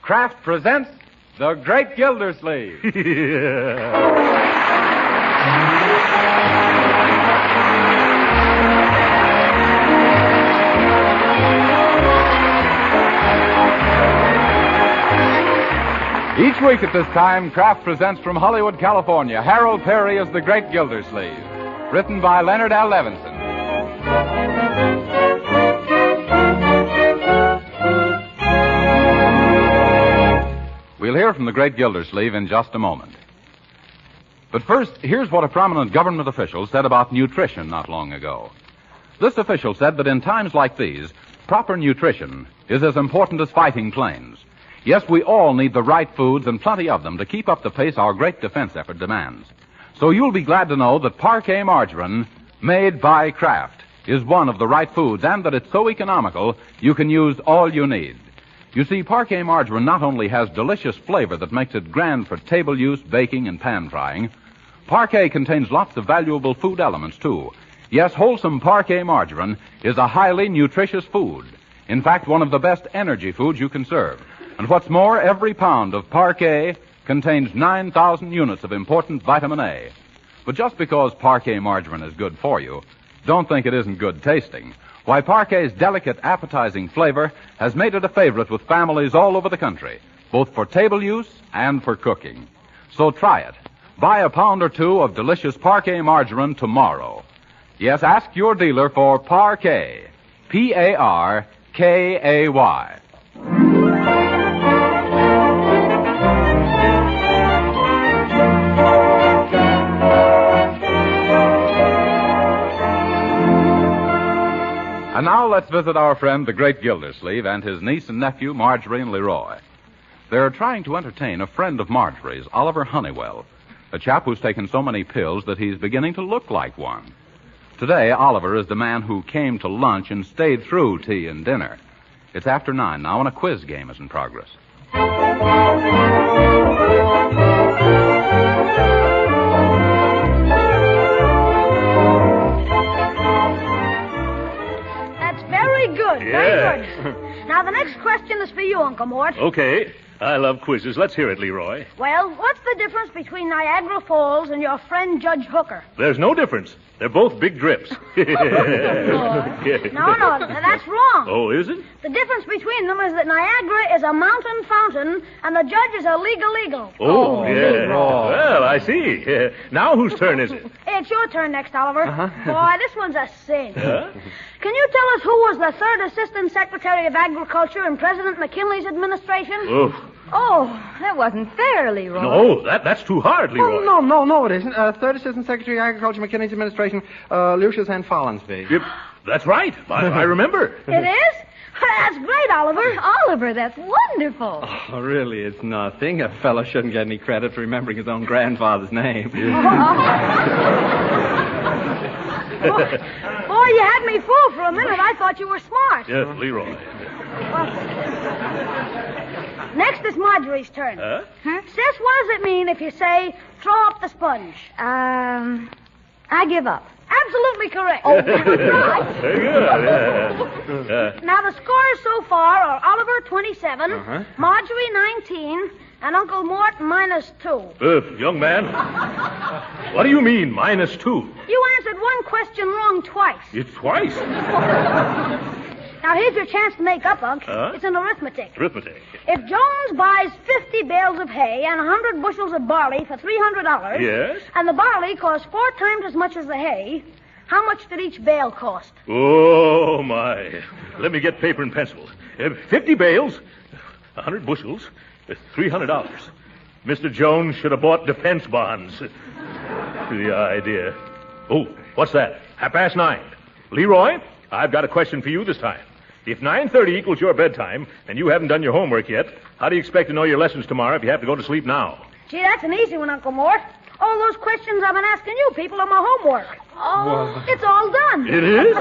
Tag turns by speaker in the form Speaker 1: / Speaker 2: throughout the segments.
Speaker 1: Kraft presents The Great Gildersleeve. Each week at this time, Kraft presents from Hollywood, California, Harold Perry as The Great Gildersleeve, written by Leonard L. Levinson. We'll hear from the great Gildersleeve in just a moment. But first, here's what a prominent government official said about nutrition not long ago. This official said that in times like these, proper nutrition is as important as fighting planes. Yes, we all need the right foods and plenty of them to keep up the pace our great defense effort demands. So you'll be glad to know that Parquet margarine, made by Kraft, is one of the right foods, and that it's so economical you can use all you need. You see, Parquet margarine not only has delicious flavor that makes it grand for table use, baking, and pan frying, Parquet contains lots of valuable food elements, too. Yes, wholesome Parquet margarine is a highly nutritious food. In fact, one of the best energy foods you can serve. And what's more, every pound of Parquet contains 9,000 units of important vitamin A. But just because Parquet margarine is good for you, don't think it isn't good tasting. Why, Parquet's delicate, appetizing flavor has made it a favorite with families all over the country, both for table use and for cooking. So try it. Buy a pound or two of delicious Parquet margarine tomorrow. Yes, ask your dealer for Parquet. P-A-R-K-A-Y. And now let's visit our friend, the great Gildersleeve, and his niece and nephew, Marjorie and Leroy. They're trying to entertain a friend of Marjorie's, Oliver Honeywell, a chap who's taken so many pills that he's beginning to look like one. Today, Oliver is the man who came to lunch and stayed through tea and dinner. It's after 9 now, and a quiz game is in progress.
Speaker 2: Good, very good. Now, the next question is for you, Uncle Mort.
Speaker 3: Okay. I love quizzes. Let's hear it, Leroy.
Speaker 2: Well, what's the difference between Niagara Falls and your friend Judge Hooker?
Speaker 3: There's no difference. They're both big drips.
Speaker 2: No, that's wrong.
Speaker 3: Oh, is it?
Speaker 2: The difference between them is that Niagara is a mountain fountain and the Judge is a legal.
Speaker 3: Oh, yeah. Well, I see. Now whose turn is it?
Speaker 2: It's your turn next, Oliver.
Speaker 3: Uh-huh.
Speaker 2: Boy, this one's a cinch.
Speaker 3: Huh?
Speaker 2: Can you tell us who was the third Assistant Secretary of Agriculture in President McKinley's administration?
Speaker 3: Oof.
Speaker 4: Oh, that wasn't fair, Leroy.
Speaker 3: No, that's too hard, Leroy.
Speaker 5: Oh, no, it isn't. Third Assistant Secretary of Agriculture, McKinney's administration, Lucius N. Follinsby.
Speaker 3: Yep, that's right. I remember.
Speaker 2: It is? That's great, Oliver.
Speaker 4: Oliver, that's wonderful.
Speaker 5: Oh, really, it's nothing. A fellow shouldn't get any credit for remembering his own grandfather's name.
Speaker 2: Boy, you had me fooled for a minute. I thought you were smart.
Speaker 3: Yes, Leroy.
Speaker 2: Next is Marjorie's turn.
Speaker 3: Huh?
Speaker 2: Sis, what does it mean if you say, throw up the sponge?
Speaker 4: I give up.
Speaker 2: Absolutely correct.
Speaker 4: Oh,
Speaker 2: right.
Speaker 3: Very good.
Speaker 2: Now, the scores so far are Oliver, 27, Marjorie, 19, and Uncle Mort, -2.
Speaker 3: Young man, what do you mean, -2?
Speaker 2: You answered one question wrong twice.
Speaker 3: It's twice.
Speaker 2: Now, here's your chance to make up, Unc.
Speaker 3: Huh?
Speaker 2: It's an arithmetic.
Speaker 3: Arithmetic.
Speaker 2: If Jones buys 50 bales of hay and 100 bushels of barley for $300...
Speaker 3: Yes?
Speaker 2: And the barley costs 4 times as much as the hay, how much did each bale cost?
Speaker 3: Oh, my. Let me get paper and pencil. 50 bales, 100 bushels, $300. Mr. Jones should have bought defense bonds. The idea. Oh, what's that? 9:30. Leroy, I've got a question for you this time. If 9:30 equals your bedtime, and you haven't done your homework yet, how do you expect to know your lessons tomorrow if you have to go to sleep now?
Speaker 2: Gee, that's an easy one, Uncle Mort. All those questions I've been asking you people are my homework. Oh, it's all done.
Speaker 3: It is?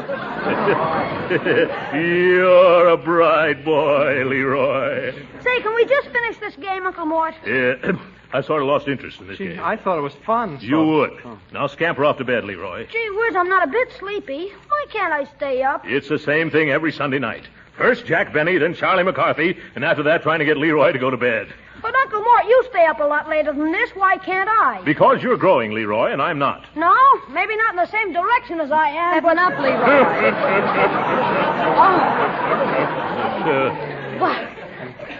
Speaker 3: You're a bright boy, Leroy.
Speaker 2: Say, can we just finish this game, Uncle Mort?
Speaker 3: Yeah, I sort of lost interest in this game.
Speaker 5: I thought it was fun.
Speaker 3: You would. Now scamper off to bed, Leroy.
Speaker 2: Gee whiz, I'm not a bit sleepy. Why can't I stay up?
Speaker 3: It's the same thing every Sunday night. First Jack Benny, then Charlie McCarthy, and after that trying to get Leroy to go to bed.
Speaker 2: But, Uncle Mort, you stay up a lot later than this. Why can't I?
Speaker 3: Because you're growing, Leroy, and I'm not.
Speaker 2: No, maybe not in the same direction as I am.
Speaker 4: Step on up, Leroy. What?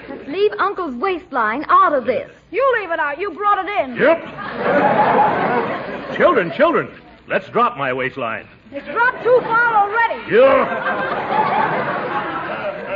Speaker 4: Let's leave Uncle's waistline out of this.
Speaker 2: You leave it out. You brought it in.
Speaker 3: Yep. Children, let's drop my waistline.
Speaker 2: It's dropped too far already.
Speaker 3: Yeah.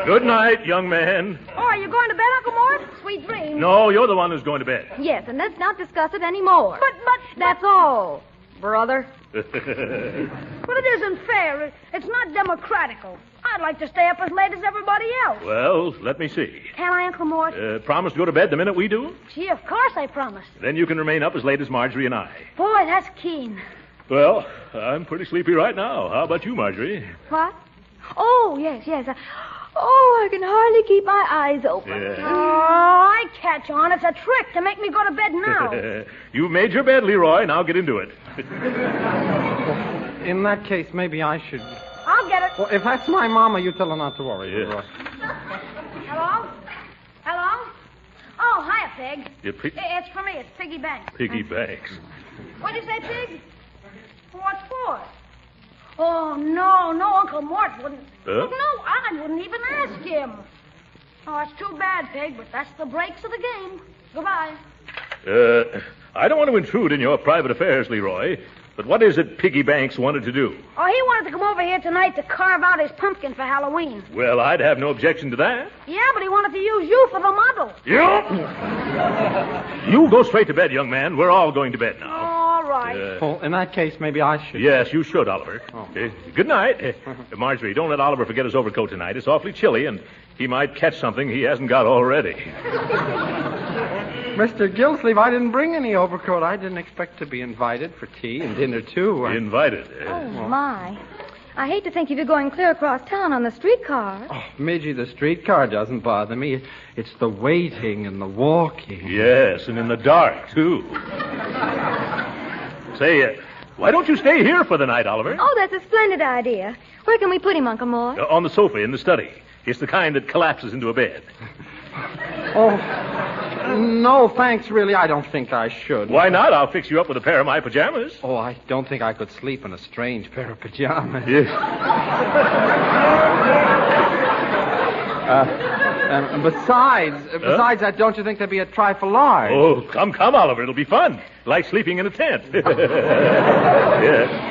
Speaker 3: Good night, young man.
Speaker 2: Oh, are you going to bed, Uncle Mort? Sweet dreams.
Speaker 3: No, you're the one who's going to bed.
Speaker 4: Yes, and let's not discuss it anymore.
Speaker 2: But...
Speaker 4: That's all, brother.
Speaker 2: But it isn't fair. It's not democratical. I'd like to stay up as late as everybody else.
Speaker 3: Well, let me see.
Speaker 2: Can I, Uncle Mort?
Speaker 3: Promise to go to bed the minute we do?
Speaker 2: Gee, of course I promise.
Speaker 3: Then you can remain up as late as Marjorie and I.
Speaker 2: Boy, that's keen.
Speaker 3: Well, I'm pretty sleepy right now. How about you, Marjorie?
Speaker 4: What? Oh, yes. I can hardly keep my eyes open.
Speaker 3: Yeah.
Speaker 2: Oh, I catch on. It's a trick to make me go to bed now.
Speaker 3: You've made your bed, Leroy. Now get into it.
Speaker 5: In that case, maybe I should...
Speaker 2: I'll get it.
Speaker 5: Well, if that's my mama, you tell her not to worry, Leroy.
Speaker 2: Hello? Oh, hiya, Pig.
Speaker 3: You
Speaker 2: It's for me. It's Piggy Banks.
Speaker 3: Piggy Banks.
Speaker 2: What'd you say, Pig? What for? Oh, no, Uncle Mort wouldn't.
Speaker 3: Huh?
Speaker 2: No, I wouldn't even ask him. Oh, it's too bad, Pig, but that's the breaks of the game. Goodbye.
Speaker 3: I don't want to intrude in your private affairs, Leroy, but what is it Piggy Banks wanted to do?
Speaker 2: Oh, he wanted to come over here tonight to carve out his pumpkin for Halloween.
Speaker 3: Well, I'd have no objection to that.
Speaker 2: Yeah, but he wanted to use you for the model.
Speaker 3: Yep. You go straight to bed, young man. We're all going to bed now.
Speaker 2: All right.
Speaker 5: Well, in that case, maybe I should...
Speaker 3: Yes, you should, Oliver.
Speaker 5: Oh.
Speaker 3: Good night. Marjorie, don't let Oliver forget his overcoat tonight. It's awfully chilly, and he might catch something he hasn't got already.
Speaker 5: Mr. Gildersleeve, I didn't bring any overcoat. I didn't expect to be invited for tea and dinner, too.
Speaker 3: Invited.
Speaker 4: Oh, my. I hate to think of you going clear across town on the streetcar.
Speaker 5: Oh, Midgie, the streetcar doesn't bother me. It's the waiting and the walking.
Speaker 3: Yes, and in the dark, too. Say, why don't you stay here for the night, Oliver?
Speaker 4: Oh, that's a splendid idea. Where can we put him, Uncle Mort?
Speaker 3: On the sofa in the study. It's the kind that collapses into a bed.
Speaker 5: Oh, no, thanks, really. I don't think I should.
Speaker 3: Why not? I'll fix you up with a pair of my pajamas.
Speaker 5: Oh, I don't think I could sleep in a strange pair of pajamas.
Speaker 3: Yes.
Speaker 5: Besides that, don't you think there'd be a trifle large?
Speaker 3: Oh, come, Oliver. It'll be fun. Like sleeping in a tent. Yeah.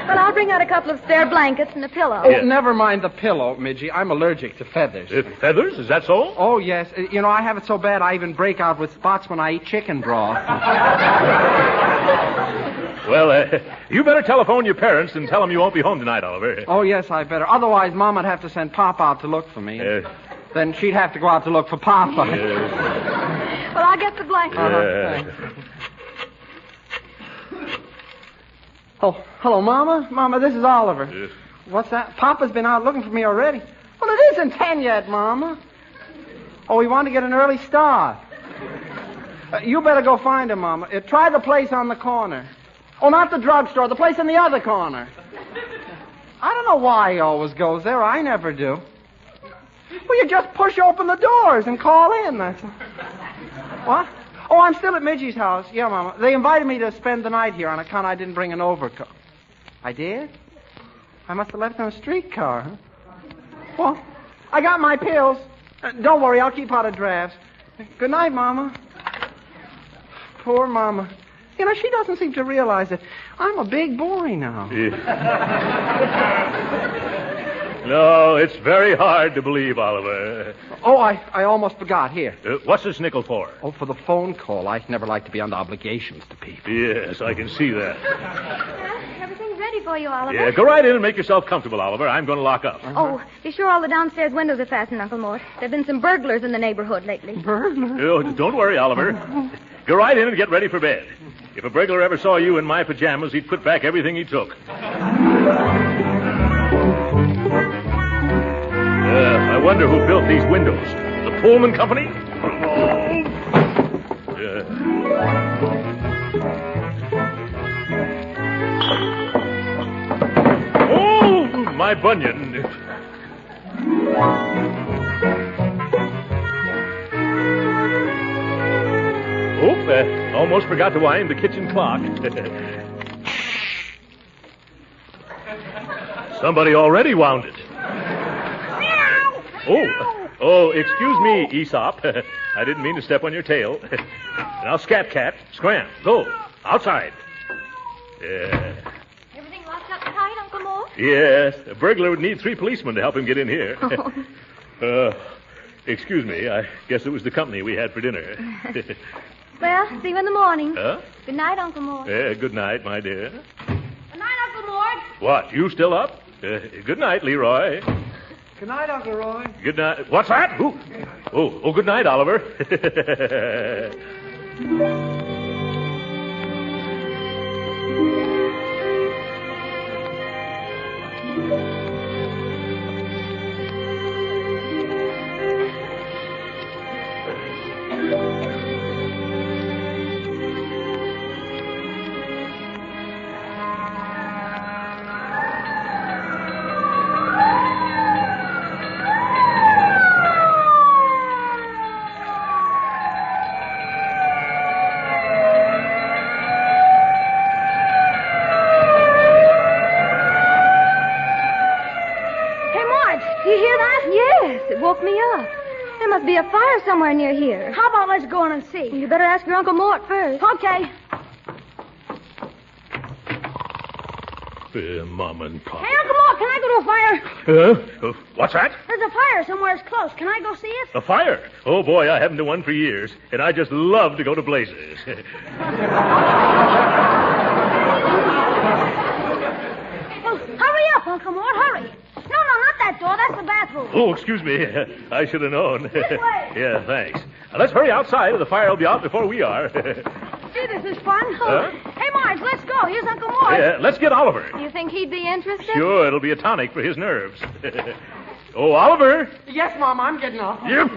Speaker 4: Well, I'll bring out a couple of spare blankets and a pillow.
Speaker 5: Oh, never mind the pillow, Midgie. I'm allergic to feathers.
Speaker 3: Feathers? Is that so?
Speaker 5: Oh, yes. You know, I have it so bad I even break out with spots when I eat chicken broth.
Speaker 3: Well, you better telephone your parents and tell them you won't be home tonight, Oliver.
Speaker 5: Oh, yes, I better. Otherwise, Mom'd have to send Pop out to look for me. Then she'd have to go out to look for Papa.
Speaker 4: Well, I'll get the blankets.
Speaker 5: Oh, hello, Mama. Mama, this is Oliver. What's that? Papa's been out looking for me already. Well, it isn't 10 yet, Mama. Oh, we want to get an early start. You better go find him, Mama. Try the place on the corner. Oh, not the drugstore, the place in the other corner. I don't know why he always goes there. I never do. Well, you just push open the doors and call in, that's all. What? Oh, I'm still at Midgie's house. Yeah, Mama. They invited me to spend the night here on account I didn't bring an overcoat. I did? I must have left it on a streetcar, huh? Well, I got my pills. Don't worry, I'll keep out of drafts. Good night, Mama. Poor Mama. You know, she doesn't seem to realize that I'm a big boy now.
Speaker 3: No, it's very hard to believe, Oliver.
Speaker 5: Oh, I almost forgot. Here.
Speaker 3: What's this nickel for?
Speaker 5: Oh, for the phone call. I never like to be under obligations to people.
Speaker 3: Yes, I can see that.
Speaker 4: Everything's ready for you, Oliver.
Speaker 3: Yeah, go right in and make yourself comfortable, Oliver. I'm going to lock up.
Speaker 4: Oh, be sure all the downstairs windows are fastened, Uncle Mort. There have been some burglars in the neighborhood lately.
Speaker 5: Burglar?
Speaker 3: Oh, don't worry, Oliver. Go right in and get ready for bed. If a burglar ever saw you in my pajamas, he'd put back everything he took. I wonder who built these windows. The Pullman Company? Oh, my bunion. almost forgot to wind the kitchen clock. Somebody already wound it. Oh, excuse me, Aesop. I didn't mean to step on your tail. Now, Scat Cat, scram, go, outside.
Speaker 4: Everything locked up tight, Uncle Mort?
Speaker 3: Yes, a burglar would need 3 policemen to help him get in here. Excuse me, I guess it was the company we had for dinner.
Speaker 4: Well, see you in the morning.
Speaker 3: Huh?
Speaker 4: Good night, Uncle Mort.
Speaker 3: Good night, my dear.
Speaker 2: Good night, Uncle Mort.
Speaker 3: What, you still up? Good night, Leroy.
Speaker 5: Good night, Uncle Roy.
Speaker 3: Good night. What's that? Who? Oh, good night, Oliver.
Speaker 4: Woke me up. There must be a fire somewhere near here.
Speaker 2: How about let's go in and see?
Speaker 4: You better ask your Uncle Mort first.
Speaker 2: Okay.
Speaker 3: Mom and Pop.
Speaker 2: Hey, Uncle Mort, can I go to a fire?
Speaker 3: What's that?
Speaker 2: There's a fire somewhere close. Can I go see it?
Speaker 3: A fire? Oh, boy, I haven't done one for years, and I just love to go to blazes.
Speaker 2: Well, hurry up, Uncle Mort, hurry. No, not that door. That's the bathroom.
Speaker 3: Oh, excuse me. I should have known.
Speaker 2: This way.
Speaker 3: Yeah, thanks. Now, let's hurry outside, or the fire will be out before we are.
Speaker 2: Gee, this is fun.
Speaker 3: Huh?
Speaker 2: Hey, Marge, let's go. Here's Uncle Mort.
Speaker 3: Yeah, let's get Oliver.
Speaker 4: You think he'd be interested?
Speaker 3: Sure, it'll be a tonic for his nerves. Oh, Oliver.
Speaker 5: Yes, Mama, I'm getting up.
Speaker 3: Yep.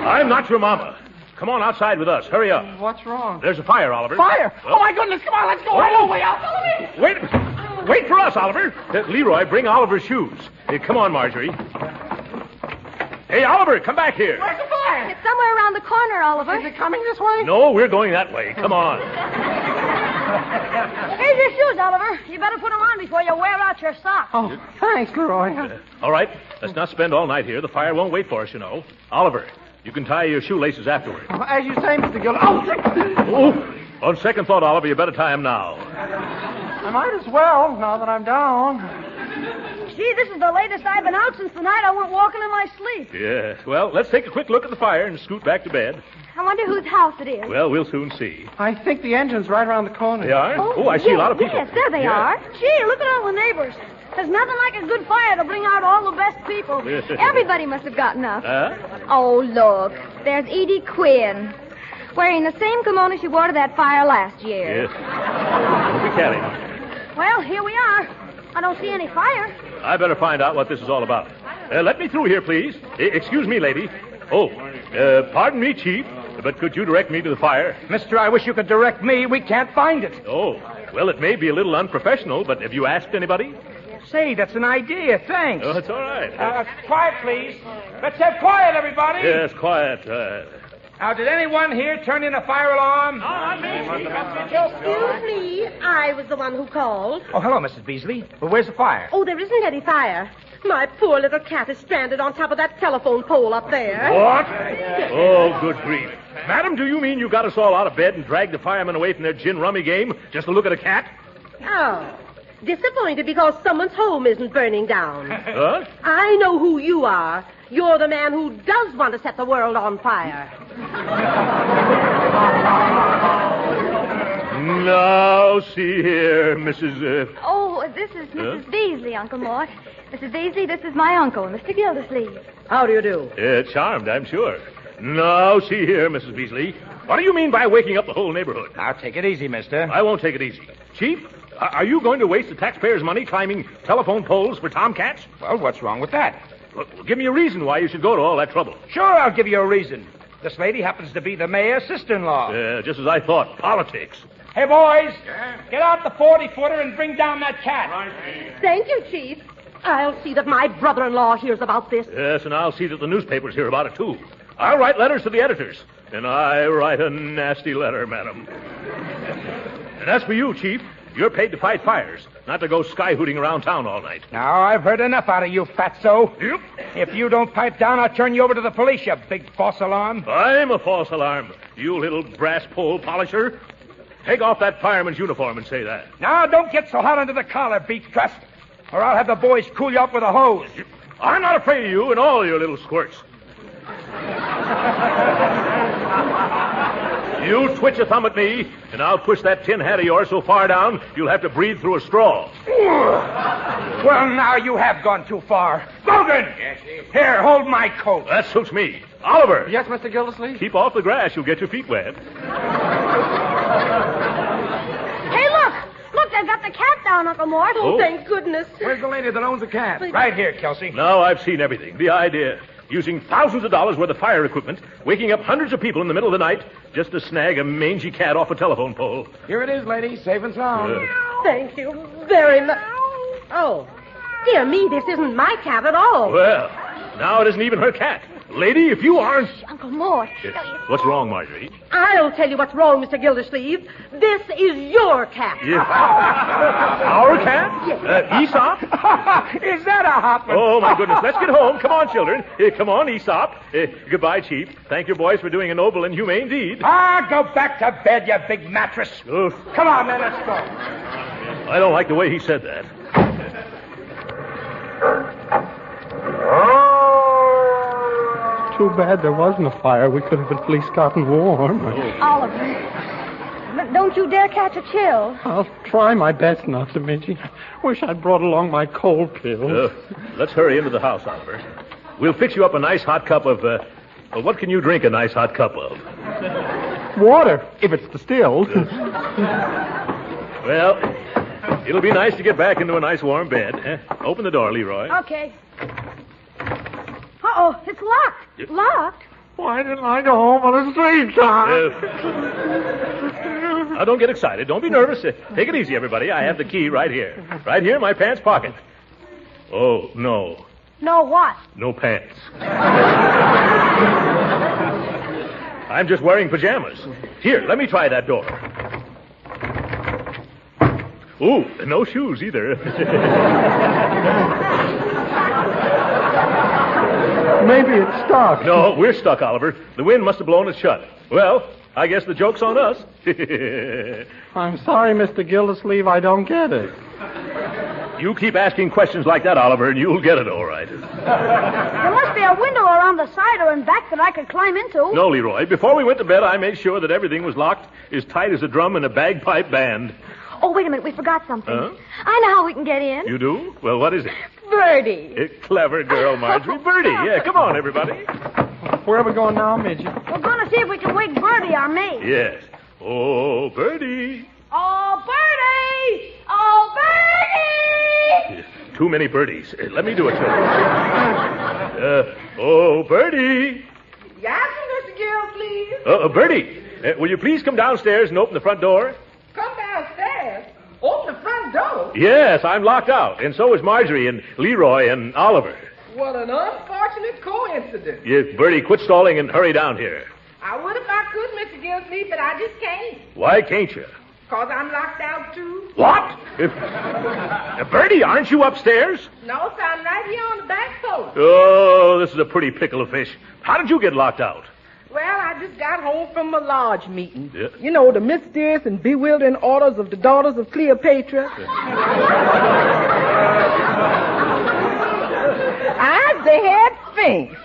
Speaker 3: I'm not your mama. Come on outside with us. Hurry up.
Speaker 5: What's wrong?
Speaker 3: There's a fire, Oliver.
Speaker 5: Fire!
Speaker 3: Well,
Speaker 5: Oh, my goodness, come on, let's go. Right away, out. Follow me.
Speaker 3: Wait for us, Oliver. Leroy, bring Oliver's shoes. Come on, Marjorie. Hey, Oliver, come back here.
Speaker 5: Where's the fire?
Speaker 4: It's somewhere around the corner, Oliver.
Speaker 5: Is it coming this way?
Speaker 3: No, we're going that way. Come on.
Speaker 2: Here's your shoes, Oliver. You better put them on before you wear out your socks.
Speaker 5: Oh, thanks, Leroy.
Speaker 3: All right, let's not spend all night here. The fire won't wait for us, you know. Oliver, you can tie your shoelaces afterward.
Speaker 5: As you say, Mr. Gilder. Oh,
Speaker 3: On second thought, Oliver, you better tie them now.
Speaker 5: I might as well, now that I'm down.
Speaker 2: Gee, this is the latest I've been out since the night I went walking in my sleep.
Speaker 3: Yes. Well, let's take a quick look at the fire and scoot back to bed.
Speaker 4: I wonder whose house it is.
Speaker 3: Well, we'll soon see.
Speaker 5: I think the engine's right around the corner.
Speaker 3: They are? Oh, I see a lot of people.
Speaker 4: Yes, there they
Speaker 3: Yeah.
Speaker 4: are.
Speaker 2: Gee, look at all the neighbors. There's nothing like a good fire to bring out all the best people.
Speaker 4: Everybody must have gotten up.
Speaker 3: Huh?
Speaker 4: Oh, look. There's Edie Quinn, wearing the same kimono she wore to that fire last year.
Speaker 3: Yes. Don't be catty.
Speaker 2: Well, here we are. I don't see any fire.
Speaker 3: I better find out what this is all about. Let me through here, please. Excuse me, lady. Oh, pardon me, Chief, but could you direct me to the fire?
Speaker 6: Mister, I wish you could direct me. We can't find it.
Speaker 3: Oh, well, it may be a little unprofessional, but have you asked anybody?
Speaker 6: Say, that's an idea. Thanks.
Speaker 3: Oh, it's all right.
Speaker 6: Quiet, please. Let's have quiet, everybody.
Speaker 3: Yes, quiet.
Speaker 6: Now, did anyone here turn in a fire alarm?
Speaker 7: Excuse me. I was the one who called.
Speaker 6: Oh, hello, Mrs. Beasley. Well, where's the fire?
Speaker 7: Oh, there isn't any fire. My poor little cat is stranded on top of that telephone pole up there.
Speaker 3: What? Oh, good grief. Madam, do you mean you got us all out of bed and dragged the firemen away from their gin rummy game just to look at a cat?
Speaker 7: Oh. Disappointed because someone's home isn't burning down.
Speaker 3: Huh?
Speaker 7: I know who you are. You're the man who does want to set the world on fire.
Speaker 3: Now, see here, Mrs.
Speaker 4: Oh, this is Mrs. Beasley, Uncle Mort. Mrs. Beasley, this is my uncle, Mr. Gildersleeve.
Speaker 7: How do you do?
Speaker 3: Charmed, I'm sure. Now, see here, Mrs. Beasley. What do you mean by waking up the whole neighborhood?
Speaker 6: Now, take it easy, mister.
Speaker 3: I won't take it easy. Chief, are you going to waste the taxpayers' money climbing telephone poles for tomcats?
Speaker 6: Well, what's wrong with that?
Speaker 3: Look, give me a reason why you should go to all that trouble.
Speaker 6: Sure, I'll give you a reason. This lady happens to be the mayor's sister-in-law.
Speaker 3: Just as I thought. Politics.
Speaker 6: Hey, boys, get out the 40-footer and bring down that cat.
Speaker 7: Thank you, Chief. I'll see that my brother-in-law hears about this.
Speaker 3: Yes, and I'll see that the newspapers hear about it, too. I'll write letters to the editors. And I write a nasty letter, madam. And as for you, Chief, you're paid to fight fires, not to go sky-hooting around town all night.
Speaker 6: Now, I've heard enough out of you, fatso.
Speaker 3: Yep.
Speaker 6: If you don't pipe down, I'll turn you over to the police, you big false alarm.
Speaker 3: I'm a false alarm, you little brass pole polisher. Take off that fireman's uniform and say that.
Speaker 6: Now, don't get so hot under the collar, Beef Trust, or I'll have the boys cool you up with a hose.
Speaker 3: I'm not afraid of you and all your little squirts. You twitch a thumb at me, and I'll push that tin hat of yours so far down, you'll have to breathe through a straw.
Speaker 6: Well, now you have gone too far. Logan! Yes, here, hold my coat.
Speaker 3: That suits me. Oliver!
Speaker 5: Yes, Mr. Gildersleeve?
Speaker 3: Keep off the grass. You'll get your feet wet.
Speaker 2: Hey, look! Look, they've got the cat down, Uncle Mort.
Speaker 7: Oh, thank goodness.
Speaker 6: Where's the lady that owns the cat? Right here, Kelsey.
Speaker 3: Now I've seen everything. The idea. Using thousands of dollars worth of fire equipment, waking up hundreds of people in the middle of the night just to snag a mangy cat off a telephone pole.
Speaker 6: Here it is, lady. Safe and sound.
Speaker 7: Thank you very much. Oh, dear me, this isn't my cat at all.
Speaker 3: Well, now it isn't even her cat. Lady, if you aren't...
Speaker 2: Uncle Mort.
Speaker 3: What's wrong, Marjorie?
Speaker 7: I'll tell you what's wrong, Mr. Gildersleeve. This is your cat.
Speaker 3: Yeah. Our cat?
Speaker 7: Yes.
Speaker 3: Aesop?
Speaker 6: Is that a hot one?
Speaker 3: Oh, my goodness. Let's get home. Come on, children. Come on, Aesop. Goodbye, Chief. Thank your boys for doing a noble and humane deed.
Speaker 6: Go back to bed, you big mattress.
Speaker 3: Oof.
Speaker 6: Come on, man, let's go.
Speaker 3: I don't like the way he said that.
Speaker 5: Too bad there wasn't a fire. We could have at least gotten warm.
Speaker 4: Oliver, don't you dare catch a chill.
Speaker 5: I'll try my best not to, Midgie. Wish I'd brought along my cold pills.
Speaker 3: Let's hurry into the house, Oliver. We'll fix you up a nice hot cup of... what can you drink a nice hot cup of?
Speaker 5: Water, if it's distilled.
Speaker 3: Well, it'll be nice to get back into a nice warm bed. Open the door, Leroy.
Speaker 2: Okay. Uh-oh, it's locked. Locked?
Speaker 5: Why didn't I go home on a straight time?
Speaker 3: Now, don't get excited. Don't be nervous. Take it easy, everybody. I have the key right here. Right here in my pants pocket. Oh, no.
Speaker 2: No what?
Speaker 3: No pants. I'm just wearing pajamas. Here, let me try that door. Ooh, no shoes either.
Speaker 5: Maybe it's stuck.
Speaker 3: No, we're stuck, Oliver. The wind must have blown it shut. Well, I guess the joke's on us.
Speaker 5: I'm sorry, Mr. Gildersleeve, I don't get it.
Speaker 3: You keep asking questions like that, Oliver, and you'll get it all right.
Speaker 2: There must be a window around the side or in back that I could climb into.
Speaker 3: No, Leroy. Before we went to bed, I made sure that everything was locked as tight as a drum in a bagpipe band.
Speaker 4: Oh, wait a minute. We forgot something.
Speaker 3: Huh?
Speaker 4: I know how we can get in.
Speaker 3: You do? Well, what is it?
Speaker 7: Birdie.
Speaker 3: Clever girl, Marjorie. Birdie. Yeah, come on, everybody.
Speaker 5: Where are we going now, Midgie?
Speaker 2: We're going to see if we can wake Birdie, our maid.
Speaker 3: Yes. Oh, Birdie.
Speaker 2: Oh, Birdie! Oh, Birdie!
Speaker 3: Too many birdies. Let me do it, children. Oh, Birdie.
Speaker 7: Yes, Mr. Gildersleeve.
Speaker 3: Birdie, will you please come downstairs and open the front door?
Speaker 7: Come downstairs. Open the front door.
Speaker 3: Yes, I'm locked out, and so is Marjorie and Leroy and Oliver.
Speaker 7: What an unfortunate coincidence.
Speaker 3: Yes, Birdie, quit stalling and hurry down here.
Speaker 7: I would if I could, Mr. Gildersleeve, but I just can't.
Speaker 3: Why can't you?
Speaker 7: Because I'm locked out, too.
Speaker 3: What? Birdie, aren't you upstairs?
Speaker 7: No, sir, I'm right here on the back porch.
Speaker 3: Oh, this is a pretty pickle of fish. How did you get locked out?
Speaker 7: Well, I just got home from a lodge meeting.
Speaker 3: Yeah.
Speaker 7: You know, the mysterious and bewildering orders of the daughters of Cleopatra. I'm the head Sphinx.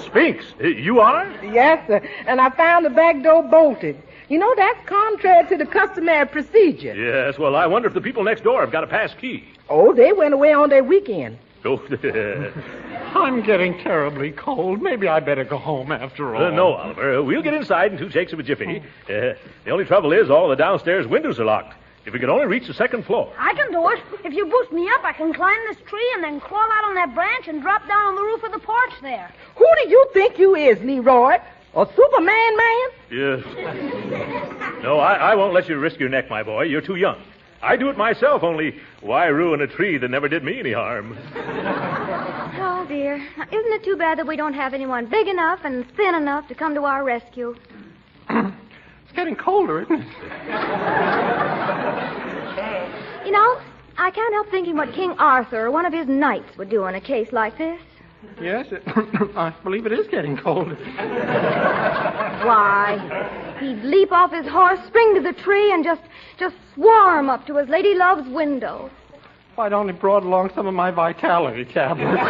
Speaker 3: Sphinx, you are?
Speaker 7: Yes, sir. And I found the back door bolted. You know, that's contrary to the customary procedure.
Speaker 3: Yes, well, I wonder if the people next door have got a pass key.
Speaker 7: Oh, they went away on their weekend.
Speaker 3: Oh,
Speaker 5: I'm getting terribly cold. Maybe I better go home after all.
Speaker 3: no, Oliver. We'll get inside in 2 shakes of a jiffy. The only trouble is all the downstairs windows are locked. If we could only reach the second floor.
Speaker 2: I can do it. If you boost me up, I can climb this tree and then crawl out on that branch and drop down on the roof of the porch there.
Speaker 7: Who do you think you is, Leroy? A Superman man?
Speaker 3: Yes. No, I won't let you risk your neck, my boy. You're too young. I do it myself, only why ruin a tree that never did me any harm?
Speaker 4: Oh, dear. Now, isn't it too bad that we don't have anyone big enough and thin enough to come to our rescue?
Speaker 5: It's getting colder, isn't it?
Speaker 4: You know, I can't help thinking what King Arthur or one of his knights would do in a case like this.
Speaker 5: Yes, I believe it is getting colder.
Speaker 4: Why, he'd leap off his horse, spring to the tree, and just swarm up to his lady love's window.
Speaker 5: If I'd only brought along some of my vitality tablets.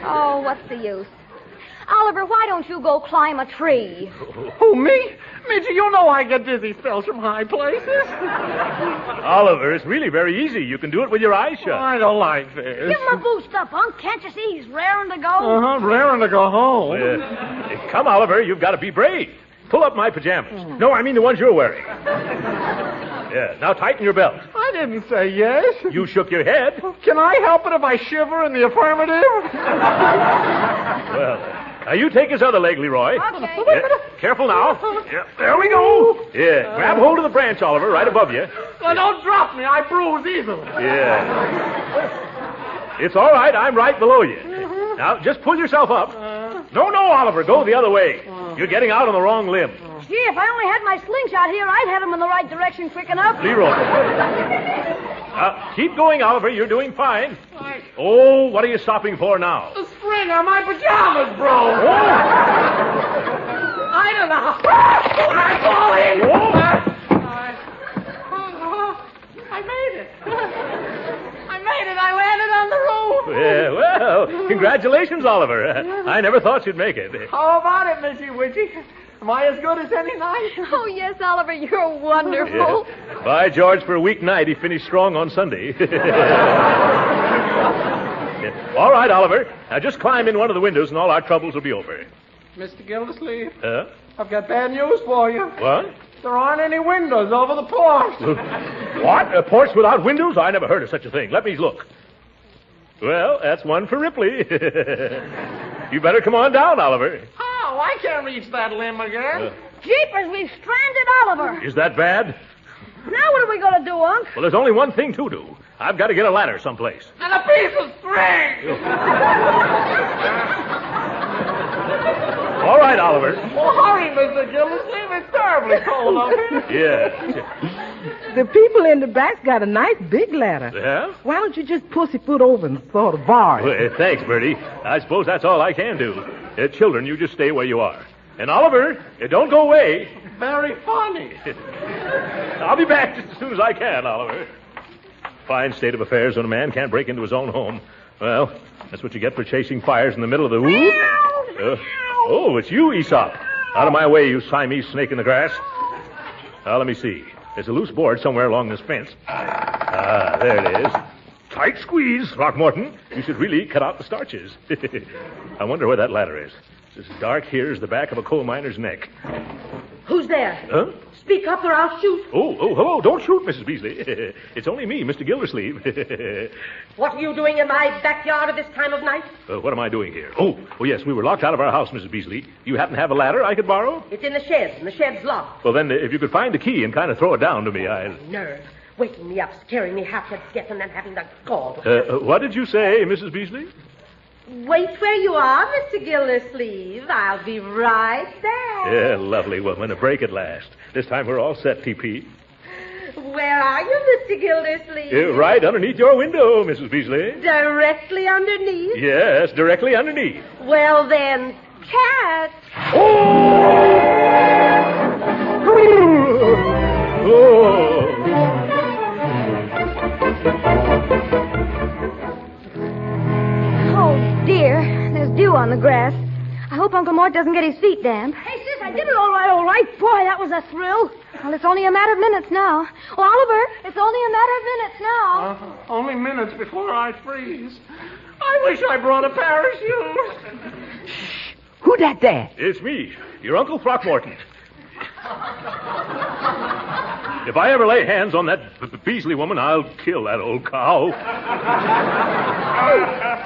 Speaker 4: Oh, what's the use? Oliver, why don't you go climb a tree?
Speaker 5: Who, me? Midget, you know I get dizzy spells from high places.
Speaker 3: Oliver, it's really very easy. You can do it with your eyes shut.
Speaker 5: I don't like this.
Speaker 2: Give him a boost up, Unc. Can't you see he's raring to go?
Speaker 5: Uh-huh, raring to go home.
Speaker 3: Come, Oliver, you've got to be brave. Pull up my pajamas. No, I mean the ones you're wearing. Yeah, now tighten your belt.
Speaker 5: I didn't say yes.
Speaker 3: You shook your head.
Speaker 5: Can I help it if I shiver in the affirmative?
Speaker 3: Well, now you take his other leg, Leroy.
Speaker 2: Okay.
Speaker 3: Yeah, careful now. Yeah, there we go. Yeah, grab hold of the branch, Oliver, right above you.
Speaker 5: Now, don't drop me. I bruise easily.
Speaker 3: Yeah. It's all right. I'm right below you. Now, just pull yourself up. No, Oliver, go the other way. You're getting out on the wrong limb.
Speaker 2: Gee, if I only had my slingshot here, I'd have him in the right direction quick enough.
Speaker 3: Leroy. Keep going, Oliver. You're doing fine. Oh, what are you stopping for now?
Speaker 5: The string on my pajamas broke.
Speaker 3: Oh.
Speaker 5: I don't know. I'm falling. I made it. I landed on the roof.
Speaker 3: Yeah, well, congratulations, Oliver. I never thought you'd make it.
Speaker 5: How about it, Missy Witchy? Am I as good as any night?
Speaker 4: Oh, yes, Oliver, you're wonderful.
Speaker 3: Yeah. By George, for a weeknight, he finished strong on Sunday. Yeah. All right, Oliver. Now just climb in one of the windows and all our troubles will be over.
Speaker 5: Mr. Gildersleeve,
Speaker 3: Huh?
Speaker 5: I've got bad news for you.
Speaker 3: What?
Speaker 5: There aren't any windows over the porch.
Speaker 3: What? A porch without windows? I never heard of such a thing. Let me look. Well, that's one for Ripley. You better come on down, Oliver.
Speaker 5: Oh, I can't reach that limb again.
Speaker 2: Jeepers, we've stranded Oliver.
Speaker 3: Is that bad?
Speaker 2: Now what are we going to do, Unc?
Speaker 3: Well, there's only one thing to do. I've got to get a ladder someplace.
Speaker 5: And a piece of string.
Speaker 3: All right, Oliver.
Speaker 5: Oh, hurry, Mr. Gildersleeve. It's terribly cold up here.
Speaker 3: Yeah.
Speaker 8: The people in the back's got a nice big ladder.
Speaker 3: Yeah?
Speaker 8: Why don't you just pussyfoot over and throw the bar?
Speaker 3: Well, thanks, Bertie. I suppose that's all I can do. Children, you just stay where you are. And Oliver, don't go away.
Speaker 5: Very funny.
Speaker 3: I'll be back just as soon as I can, Oliver. Fine state of affairs when a man can't break into his own home. Well, that's what you get for chasing fires in the middle of the woods. Oh, it's you, Aesop. Out of my way, you Siamese snake in the grass. Now, let me see. There's a loose board somewhere along this fence. There it is. Tight squeeze, Throckmorton. You should really cut out the starches. I wonder where that ladder is. It's as dark here as the back of a coal miner's neck.
Speaker 7: Who's there?
Speaker 3: Huh?
Speaker 7: Speak up or I'll shoot.
Speaker 3: Oh, hello. Don't shoot, Mrs. Beasley. It's only me, Mr. Gildersleeve.
Speaker 7: What are you doing in my backyard at this time of night?
Speaker 3: What am I doing here? Oh, yes, we were locked out of our house, Mrs. Beasley. You happen to have a ladder I could borrow?
Speaker 7: It's in the shed, and the shed's locked.
Speaker 3: Well, then, if you could find a key and kind of throw it down to me,
Speaker 7: Nerve. Waking me up, scaring me half to death, and then having the gall.
Speaker 3: What did you say, Mrs. Beasley?
Speaker 7: Wait where you are, Mr. Gildersleeve. I'll be right there.
Speaker 3: Yeah, lovely woman. A break at last. This time we're all set, T.P.
Speaker 7: Where are you, Mr. Gildersleeve?
Speaker 3: Right underneath your window, Mrs. Beasley.
Speaker 7: Directly underneath?
Speaker 3: Yes, directly underneath.
Speaker 7: Well, then, catch.
Speaker 4: Oh, dear. There's dew on the grass. I hope Uncle Mort doesn't get his feet damp.
Speaker 2: Hey, sis, I did it all right. Boy, that was a thrill.
Speaker 4: Well, it's only a matter of minutes now. Oh, Oliver, it's only a matter of minutes now.
Speaker 5: Only minutes before I freeze. I wish I brought a parachute.
Speaker 8: Shh. Who that there?
Speaker 3: It's me, your Uncle Throckmorton. If I ever lay hands on that Beasley woman, I'll kill that old cow.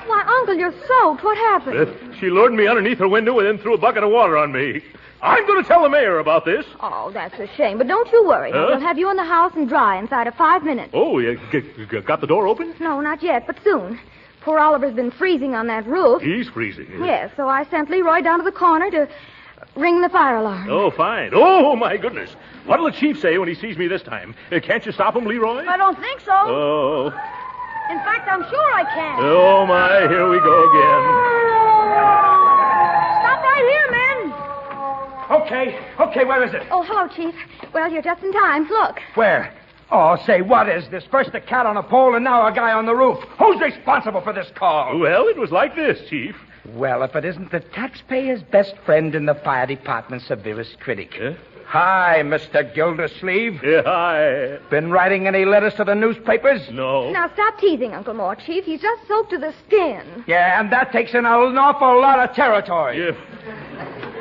Speaker 4: Why, Uncle, you're soaked. What happened?
Speaker 3: She lured me underneath her window and then threw a bucket of water on me. I'm going to tell the mayor about this.
Speaker 4: Oh, that's a shame. But don't you worry.
Speaker 3: Huh?
Speaker 4: We'll have you in the house and dry inside of 5 minutes.
Speaker 3: Oh, you got the door open?
Speaker 4: No, not yet, but soon. Poor Oliver's been freezing on that roof.
Speaker 3: He's freezing.
Speaker 4: Yes, so I sent Leroy down to the corner to ring the fire alarm.
Speaker 3: Oh, fine. Oh, my goodness. What'll the chief say when he sees me this time? Can't you stop him, Leroy?
Speaker 2: I don't think so.
Speaker 3: Oh.
Speaker 2: In fact, I'm sure I can.
Speaker 3: Oh, my. Here we go again.
Speaker 2: Stop right here, men.
Speaker 6: Okay, where is it?
Speaker 4: Oh, hello, Chief. Well, you're just in time. Look.
Speaker 6: Where? Oh, say, what is this? First a cat on a pole and now a guy on the roof. Who's responsible for this call?
Speaker 3: Well, it was like this, Chief.
Speaker 6: Well, if it isn't the taxpayer's best friend and the fire department's severest critic.
Speaker 3: Huh?
Speaker 6: Hi, Mr. Gildersleeve.
Speaker 3: Yeah, hi.
Speaker 6: Been writing any letters to the newspapers?
Speaker 3: No.
Speaker 4: Now, stop teasing, Uncle Mort, Chief. He's just soaked to the skin.
Speaker 6: Yeah, and that takes in an awful lot of territory.
Speaker 3: Yeah.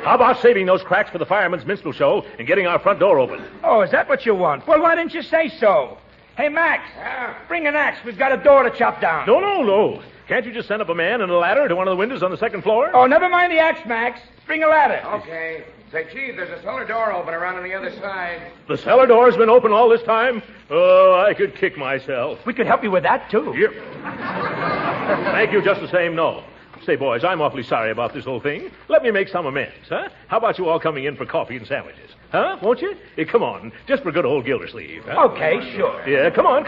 Speaker 3: How about saving those cracks for the fireman's minstrel show and getting our front door open?
Speaker 6: Oh, is that what you want? Well, why didn't you say so? Hey, Max, bring an axe. We've got a door to chop down.
Speaker 3: No. Can't you just send up a man and a ladder to one of the windows on the second floor?
Speaker 6: Oh, never mind the axe, Max. Bring a ladder.
Speaker 9: Okay. Say, Chief, there's a cellar door open around on the other side.
Speaker 3: The cellar door's been open all this time? Oh, I could kick myself.
Speaker 6: We could help you with that, too.
Speaker 3: Yep. Thank you just the same, no. Say, boys, I'm awfully sorry about this whole thing. Let me make some amends, huh? How about you all coming in for coffee and sandwiches? Huh? Won't you? Come on, just for good old Gildersleeve. Huh?
Speaker 6: Okay, sure.
Speaker 3: Yeah, come on.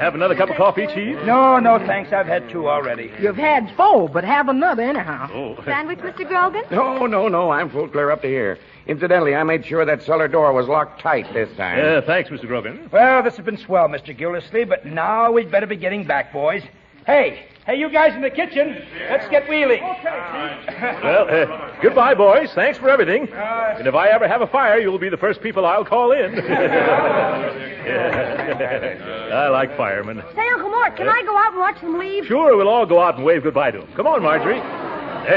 Speaker 3: Have another cup of coffee, Chief?
Speaker 6: No, thanks. I've had 2 already.
Speaker 8: You've had 4, but have another anyhow.
Speaker 3: Oh.
Speaker 4: Sandwich, Mr. Grogan?
Speaker 9: No. I'm full clear up to here. Incidentally, I made sure that cellar door was locked tight this time.
Speaker 3: Thanks, Mr. Grogan.
Speaker 6: Well, this has been swell, Mr. Gildersleeve, but now we'd better be getting back, boys. Hey, you guys in the kitchen, let's get wheeling.
Speaker 3: Well, goodbye, boys. Thanks for everything. And if I ever have a fire, you'll be the first people I'll call in. I like firemen.
Speaker 2: Say, Uncle Mort, can I go out and watch them leave?
Speaker 3: Sure, we'll all go out and wave goodbye to them. Come on, Marjorie.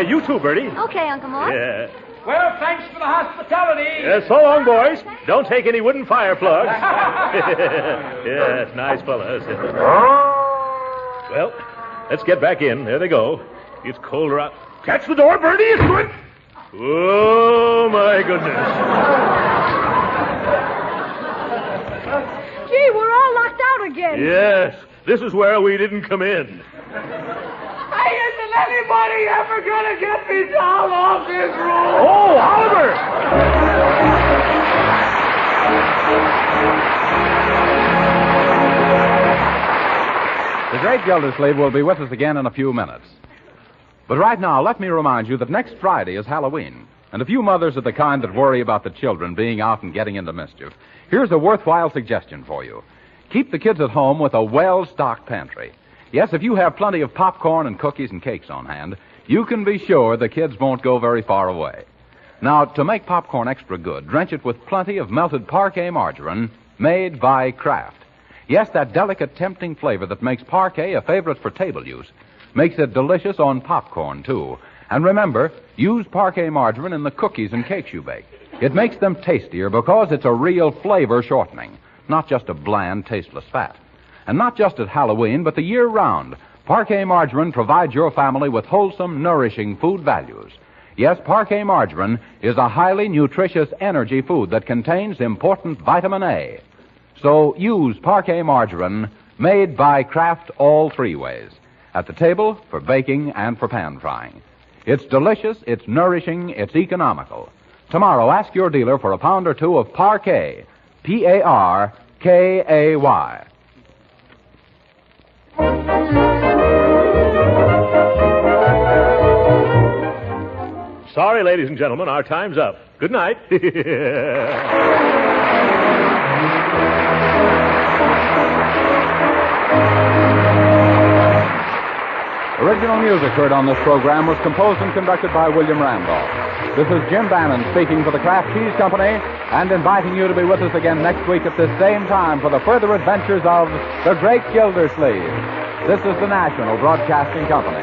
Speaker 3: You too, Bertie.
Speaker 4: Okay, Uncle Mort.
Speaker 3: Yeah.
Speaker 6: Well, thanks for the hospitality.
Speaker 3: So long, boys. Don't take any wooden fire plugs. Yes, nice fellas. Well, let's get back in. There they go. It's colder out. Catch the door, Bertie. It's good. Oh, my goodness.
Speaker 2: Gee, we're all locked out again.
Speaker 3: Yes, this is where we didn't come in.
Speaker 6: Hey, isn't anybody ever going to get me down off this roof?
Speaker 3: Oh, Oliver!
Speaker 1: The great Gildersleeve will be with us again in a few minutes. But right now, let me remind you that next Friday is Halloween. And if you mothers are the kind that worry about the children being out and getting into mischief, here's a worthwhile suggestion for you. Keep the kids at home with a well-stocked pantry. Yes, if you have plenty of popcorn and cookies and cakes on hand, you can be sure the kids won't go very far away. Now, to make popcorn extra good, drench it with plenty of melted parquet margarine made by Kraft. Yes, that delicate, tempting flavor that makes parquet a favorite for table use makes it delicious on popcorn, too. And remember, use parquet margarine in the cookies and cakes you bake. It makes them tastier because it's a real flavor shortening, not just a bland, tasteless fat. And not just at Halloween, but the year round, parquet margarine provides your family with wholesome, nourishing food values. Yes, parquet margarine is a highly nutritious energy food that contains important vitamin A. So use parquet margarine made by Kraft all 3 ways. At the table, for baking, and for pan frying. It's delicious, it's nourishing, it's economical. Tomorrow, ask your dealer for a pound or 2 of parquet. P-A-R-K-A-Y.
Speaker 3: Sorry, ladies and gentlemen, our time's up. Good night.
Speaker 1: Original music heard on this program was composed and conducted by William Randolph. This is Jim Bannon speaking for the Kraft Cheese Company and inviting you to be with us again next week at this same time for the further adventures of the Great Gildersleeve. This is the National Broadcasting Company.